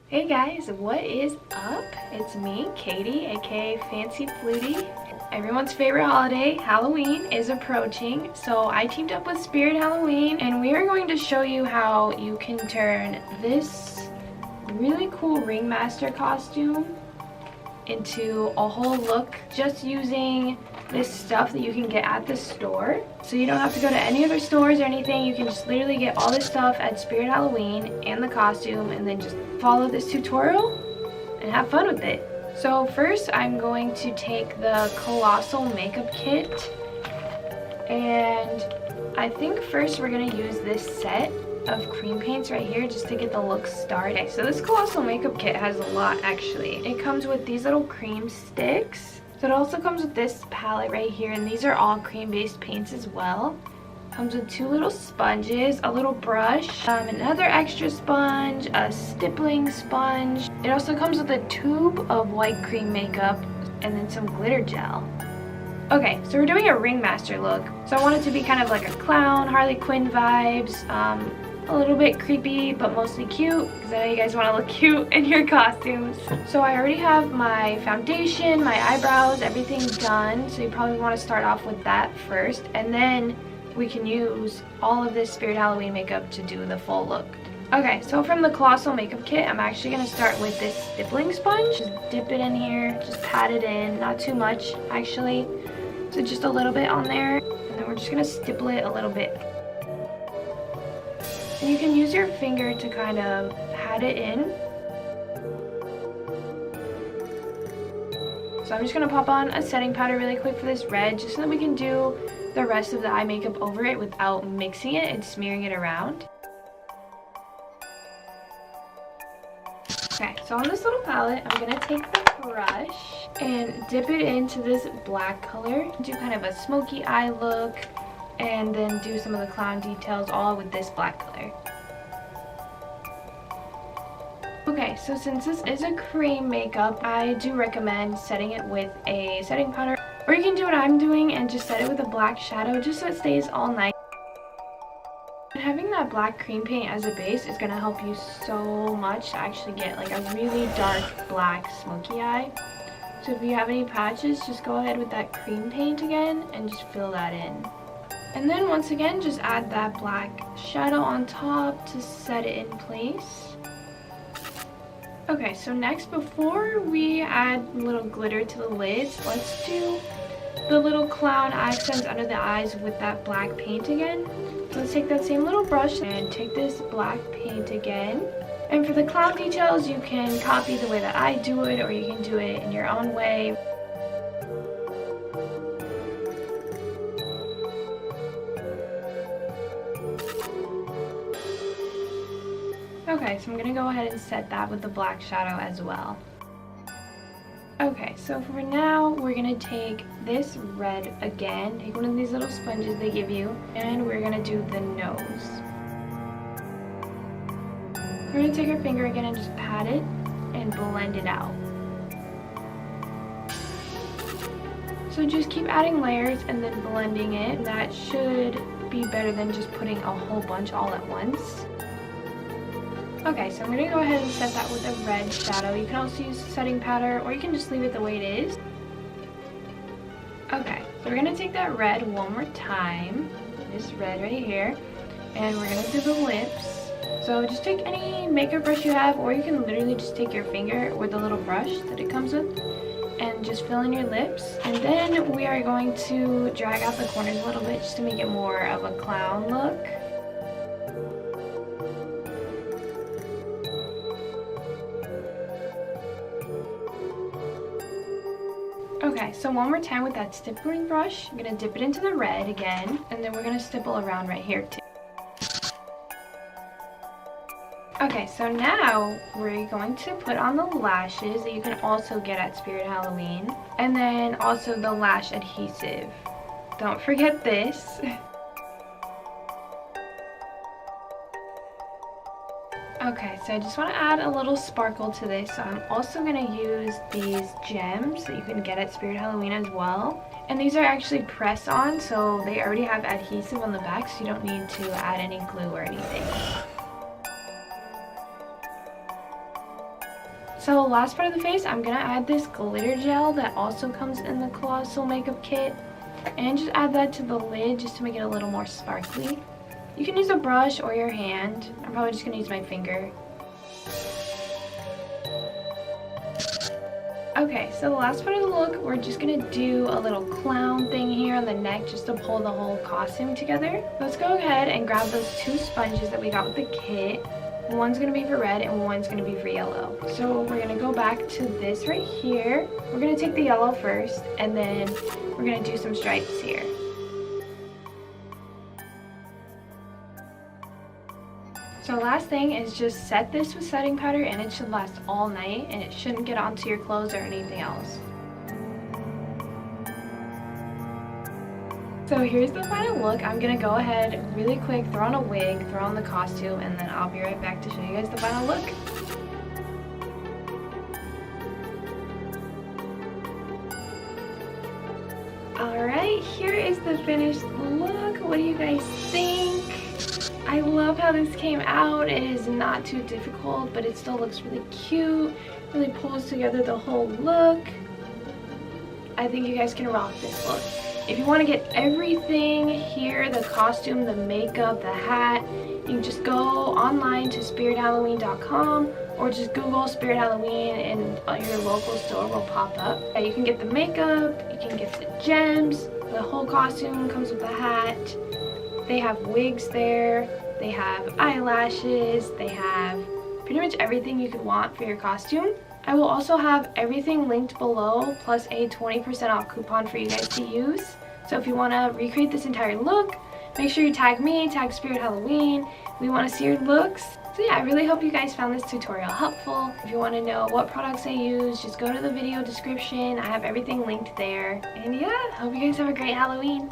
Hey guys, what is up? It's me, Katie, aka Fancy Flutie. Everyone's favorite holiday, Halloween, is approaching, so I teamed up with Spirit Halloween and we are going to show you how you can turn this really cool Ringmaster costume into a whole look just using this stuff that you can get at the store. So you don't have to go to any other stores or anything. You can just literally get all this stuff at Spirit Halloween and the costume and then just follow this tutorial and have fun with it. So first I'm going to take the Colossal Makeup Kit, and I think first we're going to use this set of cream paints right here just to get the look started. Okay, so this Colossal Makeup Kit has a lot actually. It comes with these little cream sticks. So it also comes with this palette right here, and these are all cream-based paints as well. Comes with two little sponges, a little brush, another extra sponge, a stippling sponge. It also comes with a tube of white cream makeup and then some glitter gel. Okay, so we're doing a Ringmaster look. So I want it to be kind of like a clown, Harley Quinn vibes, a little bit creepy, but mostly cute, because I know you guys want to look cute in your costumes. So I already have my foundation, my eyebrows, everything done. So you probably want to start off with that first, and then we can use all of this Spirit Halloween makeup to do the full look. Okay, so from the Colossal Makeup Kit, I'm actually going to start with this stippling sponge. Just dip it in here, just pat it in, not too much actually. So just a little bit on there, and then we're just going to stipple it a little bit. And you can use your finger to kind of pat it in. So I'm just going to pop on a setting powder really quick for this red, just so that we can do the rest of the eye makeup over it without mixing it and smearing it around. Okay, so on this little palette, I'm going to take the brush and dip it into this black color. Do kind of a smoky eye look, and then do some of the clown details all with this black color. Okay, so since this is a cream makeup, I do recommend setting it with a setting powder. Or you can do what I'm doing and just set it with a black shadow just so it stays all night. And having that black cream paint as a base is going to help you so much to actually get like a really dark black smoky eye. So if you have any patches, just go ahead with that cream paint again and just fill that in. And then once again, just add that black shadow on top to set it in place. Okay, so next, before we add a little glitter to the lids, let's do the little clown accents under the eyes with that black paint again. So let's take that same little brush and take this black paint again. And for the clown details, you can copy the way that I do it, or you can do it in your own way. Okay, so I'm going to go ahead and set that with the black shadow as well. Okay, so for now, we're going to take this red again, take one of these little sponges they give you, and we're going to do the nose. We're going to take our finger again and just pat it and blend it out. So just keep adding layers and then blending it. That should be better than just putting a whole bunch all at once. Okay, so I'm going to go ahead and set that with a red shadow. You can also use setting powder, or you can just leave it the way it is. Okay, so we're going to take that red one more time, this red right here, and we're going to do the lips. So just take any makeup brush you have, or you can literally just take your finger or the little brush that it comes with, and just fill in your lips. And then we are going to drag out the corners a little bit just to make it more of a clown look. Okay, so one more time with that stippling brush, I'm going to dip it into the red again, and then we're going to stipple around right here too. Okay, so now we're going to put on the lashes that you can also get at Spirit Halloween, and then also the lash adhesive. Don't forget this. Okay, so I just want to add a little sparkle to this, so I'm also going to use these gems that you can get at Spirit Halloween as well. And these are actually press-on, so they already have adhesive on the back, so you don't need to add any glue or anything. So last part of the face, I'm gonna add this glitter gel that also comes in the Colossal makeup kit, and just add that to the lid just to make it a little more sparkly. You can use a brush or your hand. I'm probably just gonna use my finger. Okay, so the last part of the look, we're just gonna do a little clown thing here on the neck just to pull the whole costume together. Let's go ahead and grab those 2 sponges that we got with the kit. One's gonna be for red and one's gonna be for yellow. So we're gonna go back to this right here. We're gonna take the yellow first, and then we're gonna do some stripes here. So last thing is just set this with setting powder, and it should last all night, and it shouldn't get onto your clothes or anything else. So here's the final look. I'm gonna go ahead really quick, throw on a wig, throw on the costume, and then I'll be right back to show you guys the final look. Alright, here is the finished look. What do you guys think? I love how this came out. It is not too difficult, but it still looks really cute. Really pulls together the whole look. I think you guys can rock this look. If you want to get everything here, the costume, the makeup, the hat, you can just go online to spirithalloween.com or just Google Spirit Halloween and your local store will pop up. You can get the makeup, you can get the gems, the whole costume comes with the hat. They have wigs there, they have eyelashes, they have pretty much everything you could want for your costume. I will also have everything linked below, plus a 20% off coupon for you guys to use. So if you want to recreate this entire look, make sure you tag me, tag Spirit Halloween. We want to see your looks. So yeah, I really hope you guys found this tutorial helpful. If you want to know what products I use, just go to the video description. I have everything linked there. And yeah, hope you guys have a great Halloween.